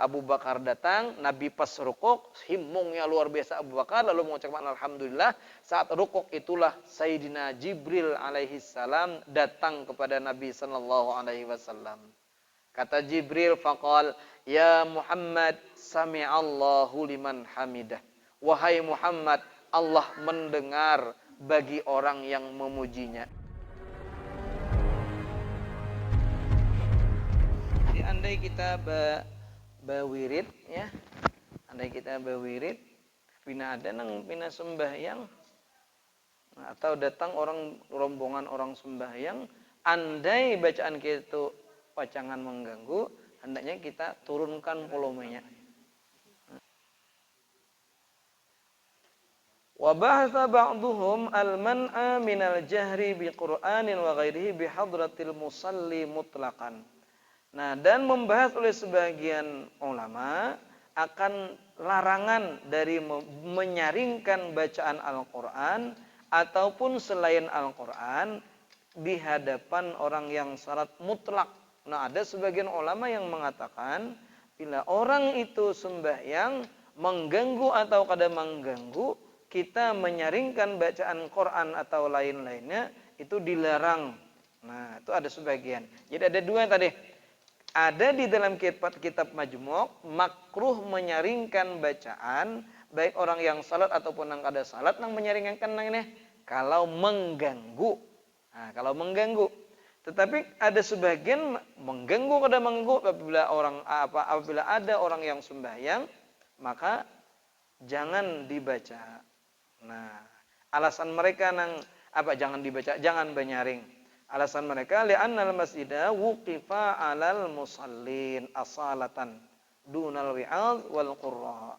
Abu Bakar datang, Nabi pas rukuk, himmungnya luar biasa Abu Bakar, lalu mengucapkan alhamdulillah. Saat rukuk itulah Sayyidina Jibril alaihi salam datang kepada Nabi sallallahu alaihi wasallam. Kata Jibril, faqal, ya Muhammad, sami'allahu liman hamidah. Wahai Muhammad, Allah mendengar bagi orang yang memujinya. Jadi andai kita bawirid ya, andai kita bawirid, pina ada nang pina sembahyang, atau datang rombongan orang sembahyang, andai bacaan kita itu pacangan mengganggu, hendaknya kita turunkan volumenya. Wa bahatha ba'duhum al-man'a minal jahri bi Qur'anin wa ghairihi bi hadratil musalli mutlaqan. Nah, dan membahas oleh sebagian ulama akan larangan dari menyaringkan bacaan Al-Qur'an ataupun selain Al-Qur'an di hadapan orang yang salat mutlak. Nah, ada sebagian ulama yang mengatakan bila orang itu sembahyang mengganggu atau kada mengganggu, kita menyaringkan bacaan Quran atau lain-lainnya itu dilarang. Nah, itu ada sebagian. Jadi ada dua tadi. Ada di dalam kitab Majmu', makruh menyaringkan bacaan baik orang yang salat ataupun yang kada salat, nang menyaringkan nang ini kalau mengganggu. Nah, kalau mengganggu. Tetapi ada sebagian mengganggu kada mengganggu apabila ada orang yang sembahyang, maka jangan dibaca. Nah, alasan mereka nang jangan dibaca, jangan menyaring. Alasan mereka li'annal masjida wuqifa 'alal musallin asalatan dunal wi'adz wal qurra.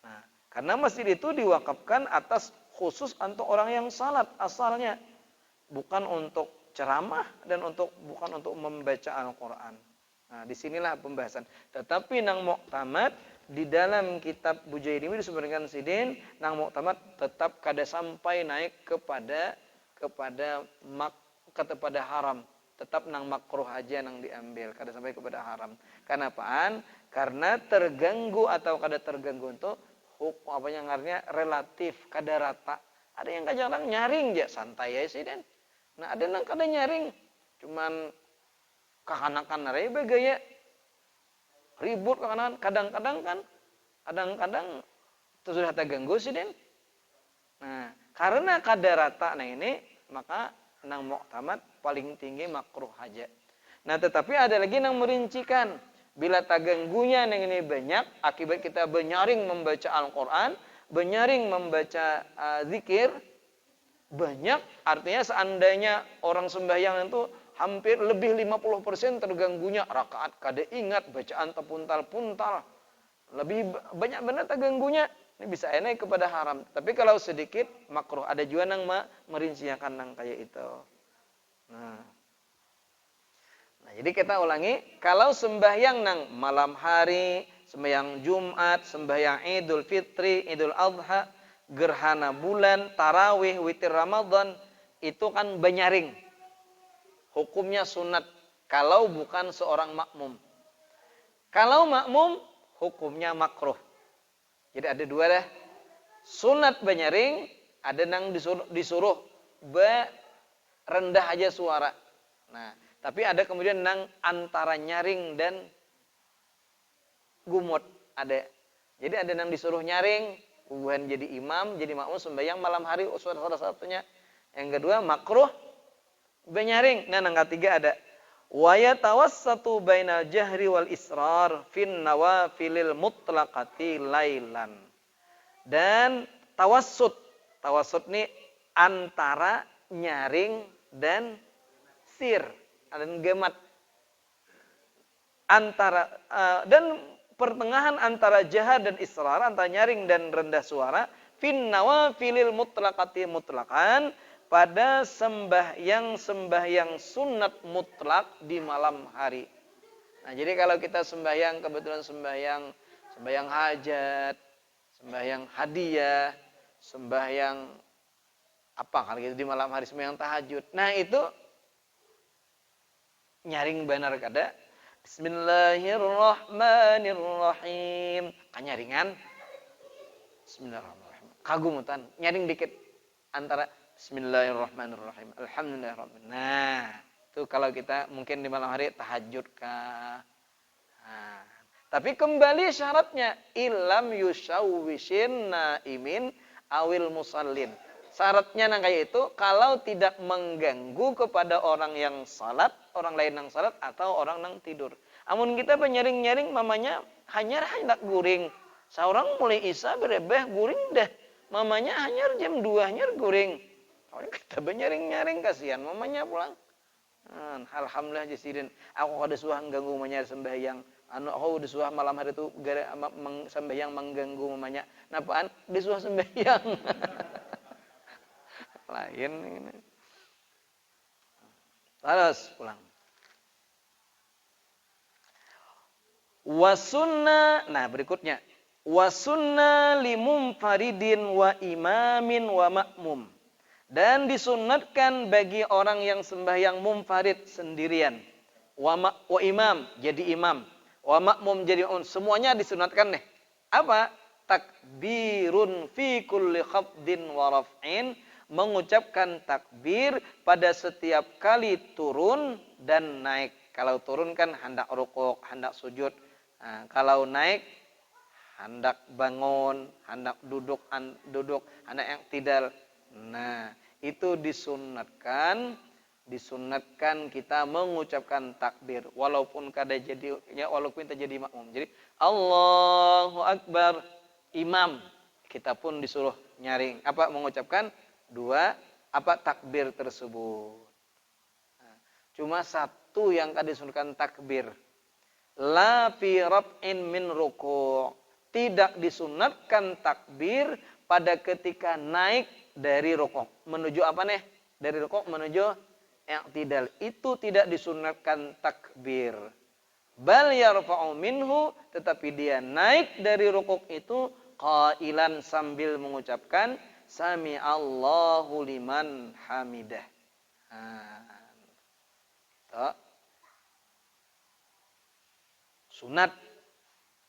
Nah, karena masjid itu diwakafkan atas khusus untuk orang yang salat asalnya, bukan untuk ceramah dan bukan untuk membaca Al-Qur'an. Nah, disinilah pembahasan. Tetapi nang muqtamad di dalam kitab Bujairimi disebutkan sidin, nang muqtamad tetap kada sampai naik kepada haram, tetap nang makruh aja nang diambil, kada sampai kepada haram. Kenapaan? Karena terganggu atau kada terganggu untuk hukum ngarnya relatif, kada rata. Ada yang kadang nyaring aja santai aja sih den. Nah, ada nang kada nyaring, cuman kekanakan narai begaya ribut kekanakan, kadang-kadang itu sudah terganggu sih den. Nah, karena kada rata nah ini, maka nang muqtamad paling tinggi makruh aja. Nah, tetapi ada lagi nang merincikan bila terganggunya nang ini banyak akibat kita benyaring membaca Al-Qur'an, benyaring membaca zikir banyak, artinya seandainya orang sembahyang itu hampir lebih 50% terganggunya rakaat kada ingat bacaan terpuntal-puntal, lebih banyak benar terganggunya, ini bisa enak kepada haram. Tapi kalau sedikit makruh. Ada juga nang merincikan nang kayak itu. Nah, jadi kita ulangi, kalau sembahyang nang malam hari, sembahyang Jumat, sembahyang Idul Fitri, Idul Adha, gerhana bulan, tarawih, witir Ramadan, itu kan benyaring. Hukumnya sunat kalau bukan seorang makmum. Kalau makmum, hukumnya makruh. Jadi ada dua dah. Sunat benyaring, ada nang disuruh rendah aja suara. Nah, tapi ada kemudian nang antara nyaring dan gumut ada. Jadi ada nang disuruh nyaring, bukan jadi imam, jadi makmum sembahyang malam hari salah satunya. Yang kedua makruh benyaring. Nah, nang ketiga ada wa yatawassatu bainal jahri wal israr fin nawafilil mutlaqati lailan. Dan tawassut ini antara nyaring dan sir dan gemat, antara dan pertengahan antara jahar dan israr, antara nyaring dan rendah suara, fin nawafilil mutlaqati mutlaqan, pada sembahyang sunat mutlak di malam hari. Nah, jadi kalau kita sembahyang, kebetulan sembahyang hajat, sembahyang hadiah, sembahyang apa kalau gitu di malam hari, sembahyang tahajud. Nah, itu nyaring benar kada. Bismillahirrahmanirrahim. Kan nyaringan. Bismillahirrahmanirrahim. Kagumutan, nyaring dikit antara Bismillahirrahmanirrahim. Alhamdulillahirrahmanirrahim. Nah, itu kalau kita mungkin di malam hari tahajud kah. Nah, tapi kembali syaratnya ilam yusawwishin naimin awil musallin. Syaratnya nang kayak itu kalau tidak mengganggu kepada orang yang salat, orang lain yang salat atau orang yang tidur. Amun kita penyaring-nyaring mamanya hanya hendak guring. Seorang mulai isya berebeh guring dah. Mamanya hanya jam 2 nya guring. Kalau kita penyaring-nyaring kasihan mamanya pulang. Alhamdulillah jasidin. Aku ada suah ganggu mamanya sembahyang. Aku ada suah malam hari itu sembahyang mengganggu mamanya. Napaan? Disuah sembahyang. Lain ini. Terus pulang. Wasunna, nah berikutnya. Wasunna limumfaridin wa imamin wa ma'mum. Dan disunatkan bagi orang yang sembahyang mumfarid sendirian. Wa imam, jadi imam. Wa ma'mum jadi semuanya disunatkan nih. Apa? Takbirun fi kulli khafdin wa raf'in. Mengucapkan takbir pada setiap kali turun dan naik. Kalau turun kan hendak rukuk, hendak sujud. Nah, kalau naik hendak bangun, hendak duduk, hendak yang tidak. Nah, itu disunatkan kita mengucapkan takbir walaupun walaupun kita jadi makmum. Jadi Allahu Akbar imam, kita pun disuruh nyaring mengucapkan takbir tersebut. Nah, cuma satu yang disunahkan takbir. La fi rab'in min ruku'. Tidak disunatkan takbir pada ketika naik dari rukuk. Menuju apa nih? Dari rukuk menuju i'tidal. Itu tidak disunatkan takbir. Bal yarfa'u minhu, tetapi dia naik dari rukuk itu qailan sambil mengucapkan Sami Allahu liman hamidah. Sunat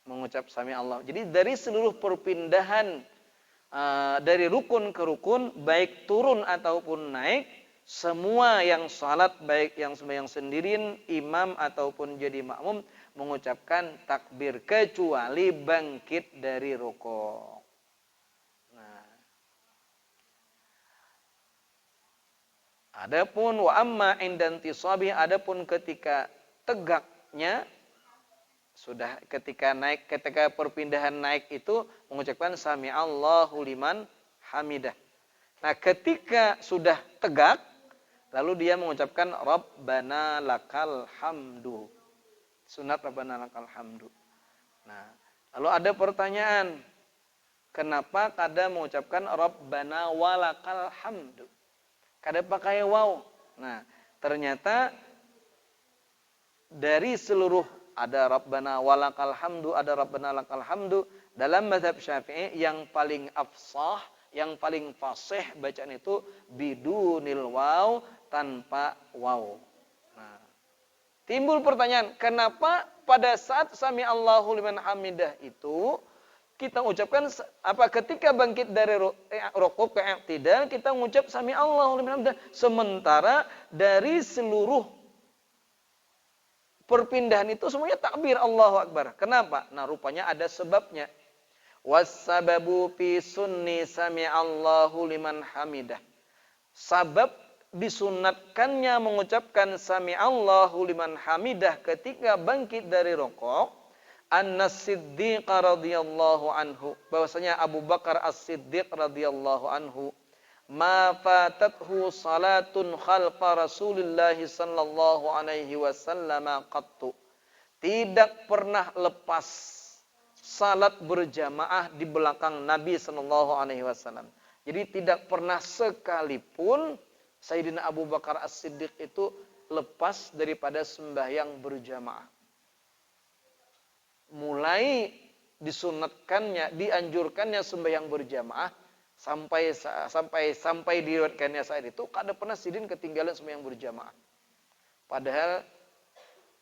mengucap Sami Allah. Jadi dari seluruh perpindahan dari rukun ke rukun, baik turun ataupun naik, semua yang salat, baik yang sembahyang sendirian, imam ataupun jadi makmum, mengucapkan takbir kecuali bangkit dari rukuk. Adapun wa amma indantisabi, adapun ketika tegaknya sudah ketika perpindahan naik itu mengucapkan sami Allahu liman hamidah. Nah, ketika sudah tegak lalu dia mengucapkan Rabbana lakal hamdu. Sunat Rabbana lakal hamdu. Nah, lalu ada pertanyaan, kenapa kadang mengucapkan Rabbana walakal hamdu? Kada pakai waw. Nah, ternyata dari seluruh ada Rabbana walakal hamdu, ada Rabbana lakal hamdu. Dalam mazhab Syafi'i yang paling afsah, yang paling fasih bacaan itu bidunil waw, tanpa waw. Nah, timbul pertanyaan, kenapa pada saat sami Allahu liman hamidah itu kita ucapkan ketika bangkit dari rukuk ke i'tidal kita mengucap sami Allahu liman hamidah, sementara dari seluruh perpindahan itu semuanya takbir Allahu Akbar. Kenapa? Nah, rupanya ada sebabnya. Was-sababu fi sunni sami Allahu liman hamidah. Sabab disunatkannya mengucapkan sami Allahu liman hamidah ketika bangkit dari rukuk, An-Siddiq radhiyallahu anhu, bahwasanya Abu Bakar As-Siddiq radhiyallahu anhu, ma fatathu salatun khalfa Rasulillah sallallahu alaihi wasallam qattu. Tidak pernah lepas salat berjamaah di belakang Nabi sallallahu alaihi wasallam. Jadi tidak pernah sekalipun Sayyidina Abu Bakar As-Siddiq itu lepas daripada sembahyang berjamaah. Mulai disunatkannya, dianjurkannya sembahyang berjamaah sampai diriwayatkannya saat itu kada pernah sidin ketinggalan sembahyang berjamaah. Padahal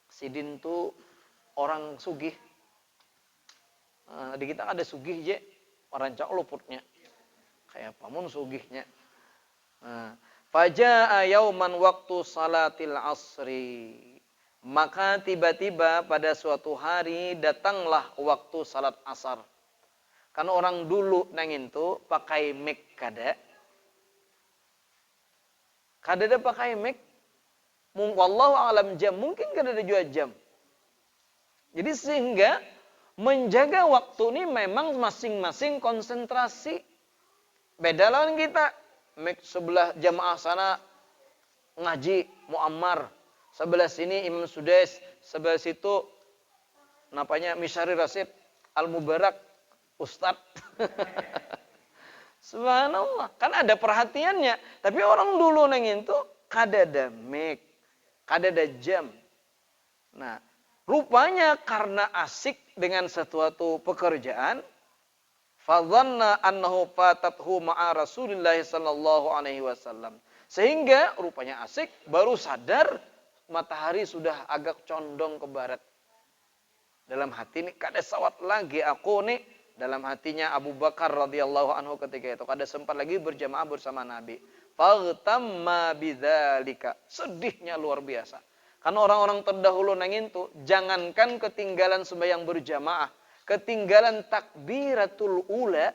sidin itu orang sugih. Di kita ada sugih je, orang cak luputnya. Kayak pamun sugihnya. Faja'a yauman waktu salatil asri. Maka tiba-tiba pada suatu hari datanglah waktu salat asar. Kan orang dulu nangin tuh pakai mic kada. Kada ada pakai mic. Wallahu alam jam, mungkin kada ada juga jam. Jadi sehingga menjaga waktu ini memang masing-masing konsentrasi. Beda lawan kita. Mic sebelah jamaah sana ngaji muammar. Sebelah sini Imam Sudais, sebelah situ napanya Misyari Rasid Al-Mubarak Ustadz. Subhanallah, kan ada perhatiannya. Tapi orang dulu nengin tuh kada ada mic, kada ada jam. Nah, rupanya karena asik dengan sesuatu pekerjaan, fadhanna annahu fatathu ma'a Rasulillah sallallahu alaihi wasallam. Sehingga rupanya asik, baru sadar matahari sudah agak condong ke barat. Dalam hati ini kada sawat lagi aku nih. Dalam hatinya Abu Bakar radhiyallahu anhu ketika itu kada sempat lagi berjamaah bersama Nabi. Faghtamma bidzalika. Sedihnya luar biasa. Karena orang-orang terdahulu nangin tuh jangankan ketinggalan sembahyang berjamaah, ketinggalan takbiratul ula,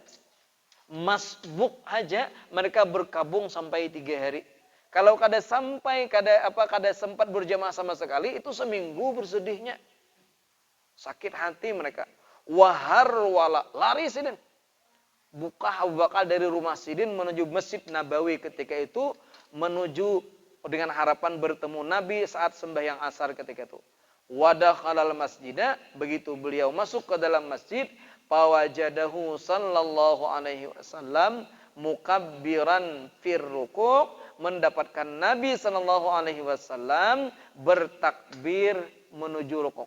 masbuk aja mereka berkabung sampai 3 hari. Kalau kada sampai kada sempat berjamaah sama sekali, itu seminggu bersedihnya. Sakit hati mereka. Wahar wala, lari sidin. Buka Abu Bakar dari rumah sidin menuju Masjid Nabawi ketika itu, menuju dengan harapan bertemu Nabi saat sembahyang asar ketika itu. Wadakhalal masjidah, begitu beliau masuk ke dalam masjid, fawajadahu sallallahu alaihi wasallam mukabbiran fir ruku', mendapatkan Nabi sallallahu alaihi wasallam bertakbir menuju rukuk.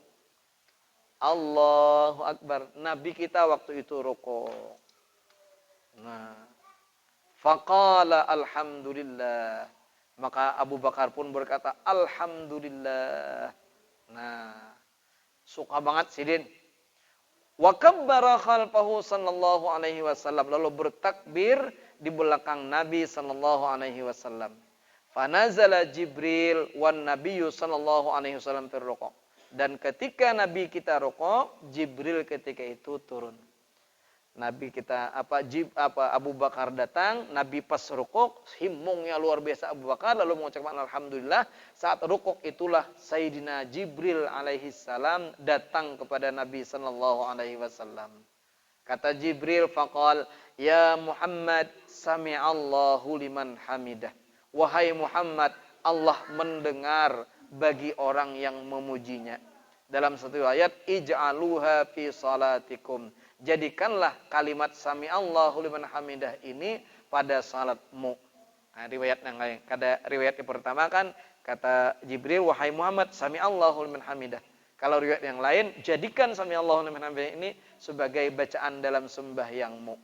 Allahu Akbar. Nabi kita waktu itu rukuk. Nah, faqala alhamdulillah. Maka Abu Bakar pun berkata alhamdulillah. Nah, suka banget sidin. Wa kabbara khalfahu sallallahu alaihi wasallam, lalu bertakbir di belakang Nabi sallallahu alaihi wasallam. Fanazala Jibril wan nabiyyu sallallahu alaihi wasallam fi ruku'. Dan ketika Nabi kita rukuk, Jibril ketika itu turun. Nabi kita Abu Bakar datang, Nabi pas rukuk, himungnya luar biasa Abu Bakar, lalu mengucapkan alhamdulillah. Saat rukuk itulah Sayyidina Jibril alaihi salam datang kepada Nabi sallallahu alaihi wasallam. Kata Jibril, faqal ya Muhammad sami'allahu liman hamidah. Wahai Muhammad, Allah mendengar bagi orang yang memujinya. Dalam satu ayat, ij'aluha fi salatikum. Jadikanlah kalimat sami'allahu liman hamidah ini pada salatmu. Nah, riwayat yang lain. Riwayat yang pertama kan kata Jibril, wahai Muhammad sami'allahu liman hamidah. Kalau riwayat yang lain, jadikan sami'allahu liman hamidah ini sebagai bacaan dalam sembahyangmu.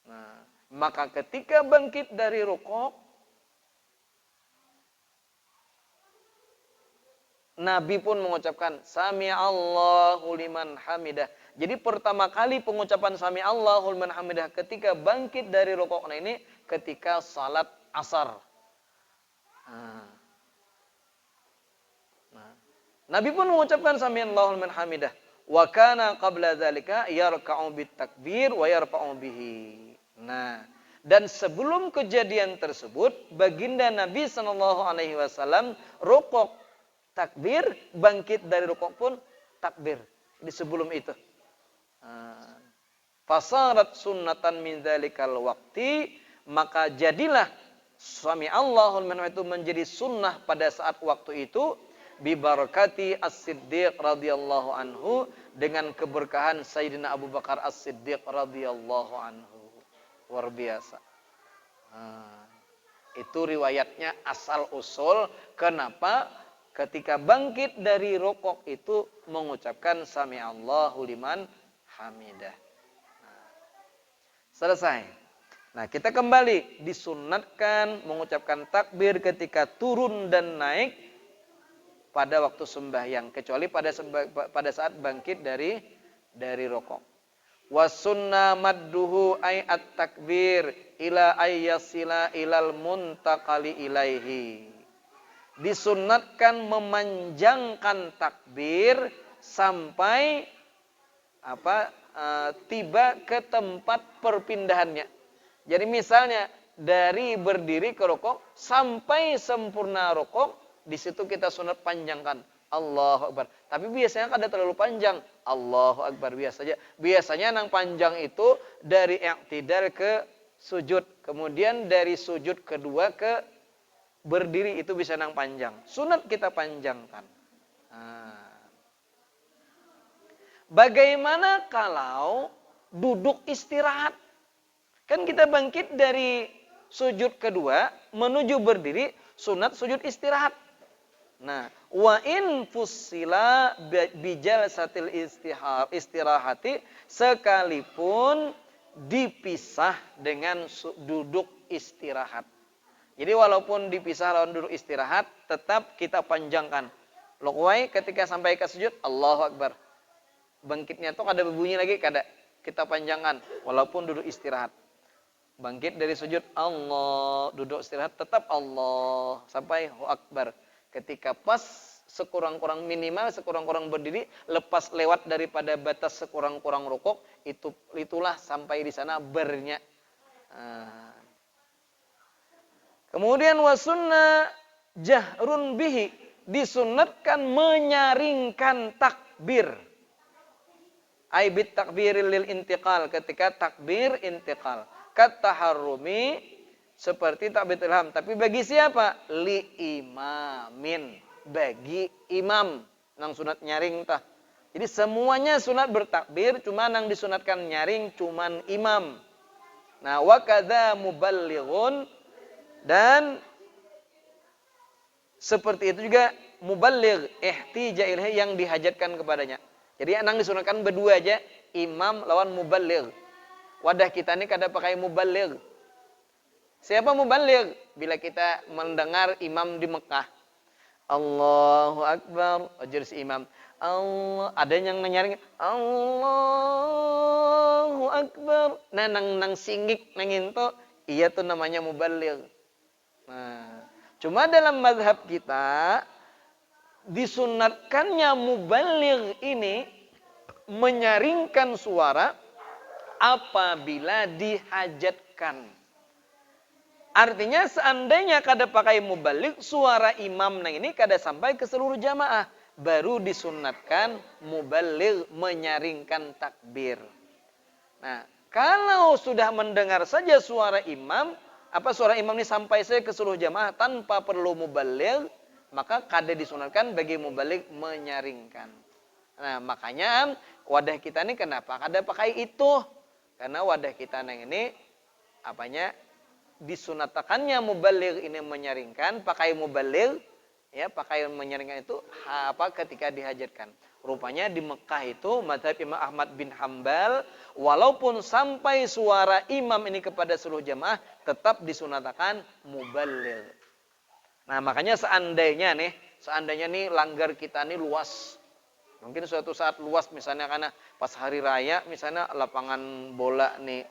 Nah, maka ketika bangkit dari rukuk, Nabi pun mengucapkan sami'allahu liman hamidah. Jadi pertama kali pengucapan sami'allahu liman hamidah ketika bangkit dari rukuk ini ketika salat asar. Nah, Nabi pun mengucapkan sami'allahu liman hamidah. Wa kana qabla dzalika yarka'u bit takbir wa yarfa'u bihi. Nah, dan sebelum kejadian tersebut, baginda Nabi sallallahu alaihi wasallam rukuk takbir, bangkit dari rukuk pun takbir. Di sebelum itu. Fasarat sunnatan min dzalikal waqti, maka jadilah sami'allahu liman hamidah itu menjadi sunnah pada saat waktu itu, bi barakati As-Siddiq radhiyallahu anhu, dengan keberkahan Sayyidina Abu Bakar As-Siddiq radhiyallahu anhu. Luar biasa. Itu riwayatnya asal usul kenapa ketika bangkit dari rukuk itu mengucapkan sami'allahu liman hamidah. Selesai. Nah, kita kembali disunatkan mengucapkan takbir ketika turun dan naik pada waktu sembahyang, kecuali pada saat bangkit dari rokok. Wasunna madduhu ay at-takbir ila ayyasila ilal muntaqali ilaihi. Disunnatkan memanjangkan takbir sampai tiba ke tempat perpindahannya. Jadi misalnya dari berdiri ke rukuk sampai sempurna rukuk, di situ kita sunat panjangkan. Allahu Akbar. Tapi biasanya kada terlalu panjang. Allahu Akbar biasa saja. Biasanya nang panjang itu dari i'tidal ke sujud. Kemudian dari sujud kedua ke berdiri itu bisa nang panjang. Sunat kita panjangkan. Bagaimana kalau duduk istirahat? Kan kita bangkit dari sujud kedua menuju berdiri, sunat sujud istirahat. Nah, wa in fussila bijal satil istirahati, sekalipun dipisah dengan duduk istirahat. Jadi walaupun dipisah lawan duduk istirahat, tetap kita panjangkan. Lokwai ketika sampai ke sujud, Allahu Akbar. Bangkitnya tuh kada berbunyi lagi, kada. Kita panjangkan walaupun duduk istirahat. Bangkit dari sujud, Allah, duduk istirahat tetap Allah sampai Allahu Akbar. Ketika pas sekurang-kurang minimal, sekurang-kurang berdiri, lepas lewat daripada batas sekurang-kurang rukuk, itulah sampai di sana bernya. Kemudian wasunna jahrun bihi, disunatkan menyaringkan takbir. Aibit takbiril lil intiqal, ketika takbir intiqal. Kataharrumi, seperti takbir ilham, tapi bagi siapa? Li imamin, bagi imam nang sunat nyaring tah. Jadi semuanya sunat bertakbir, cuma nang disunatkan nyaring cuman imam. Nah, wa kadza muballighun, dan seperti itu juga muballigh ihtija ilaihi, yang dihajatkan kepadanya. Jadi nang disunatkan berdua aja, imam lawan muballigh. Wadah kita ini kada pakai muballigh. Siapa muballigh? Bila kita mendengar imam di Mekah, Allahu Akbar, ajar si imam, Allah, ada yang nyaring, Allahu Akbar. Nah, nang singgik nang into, iya tuh namanya muballigh. Nah, cuma dalam mazhab kita disunatkannya muballigh ini menyaringkan suara apabila dihajatkan. Artinya seandainya kada pakai muballigh, suara imam nang ini kada sampai ke seluruh jamaah, baru disunatkan muballigh menyaringkan takbir. Nah, kalau sudah mendengar saja suara imam, suara imam ini sampai saja ke seluruh jamaah tanpa perlu muballigh, maka kada disunatkan bagi muballigh menyaringkan. Nah, makanya wadah kita ini kenapa kada pakai itu? Karena wadah kita nang ini disunatakannya muballigh ini menyaringkan, pakai muballigh, ya, pakai menyaringkan itu ketika dihajatkan. Rupanya di Mekah itu mazhab Imam Ahmad bin Hambal, walaupun sampai suara imam ini kepada seluruh jamaah, tetap disunatakan muballigh. Nah, makanya seandainya nih langgar kita nih luas. Mungkin suatu saat luas, misalnya karena pas hari raya misalnya lapangan bola nih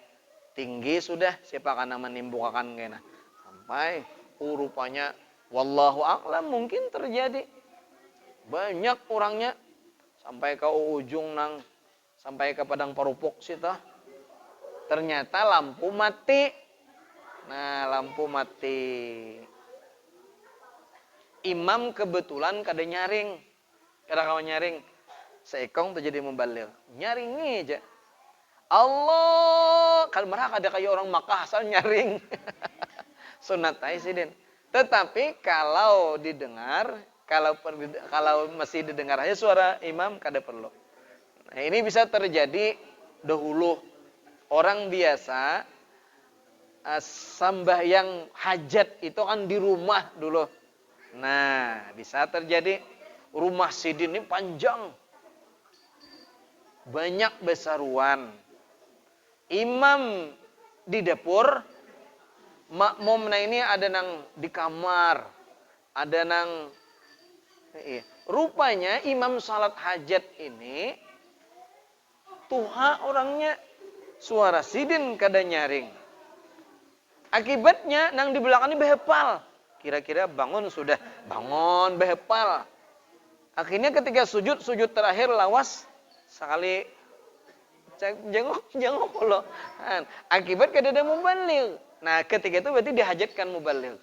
tinggi sudah, siapa akan menimbukakan kena sampai rupanya wallahu a'lam mungkin terjadi banyak orangnya sampai ke ujung sampai ke padang parupuk sita, ternyata lampu mati. Nah, lampu mati, imam kebetulan kada nyaring, seekong terjadi muballigh nyaringi aja Allah, kan mereka ada kayak orang Makkah asal nyaring. Sunat aisidin. Tetapi kalau didengar, kalau masih didengar aja suara imam, kada perlu. Nah, ini bisa terjadi dahulu. Orang biasa sembahyang hajat itu kan di rumah dulu. Nah, bisa terjadi rumah sidin ini panjang, banyak besaruan. Imam di dapur, makmum ini ada nang di kamar, ada nang Iya. Rupanya imam salat hajat ini tuha orangnya suara sidin kada nyaring. Akibatnya nang di belakang ini behepal. Kira-kira bangun sudah. Bangun behepal. Akhirnya ketika sujud terakhir lawas sekali jengok Allah. Akibat kada ada muballigh. Nah, ketika itu berarti dihajatkan muballigh.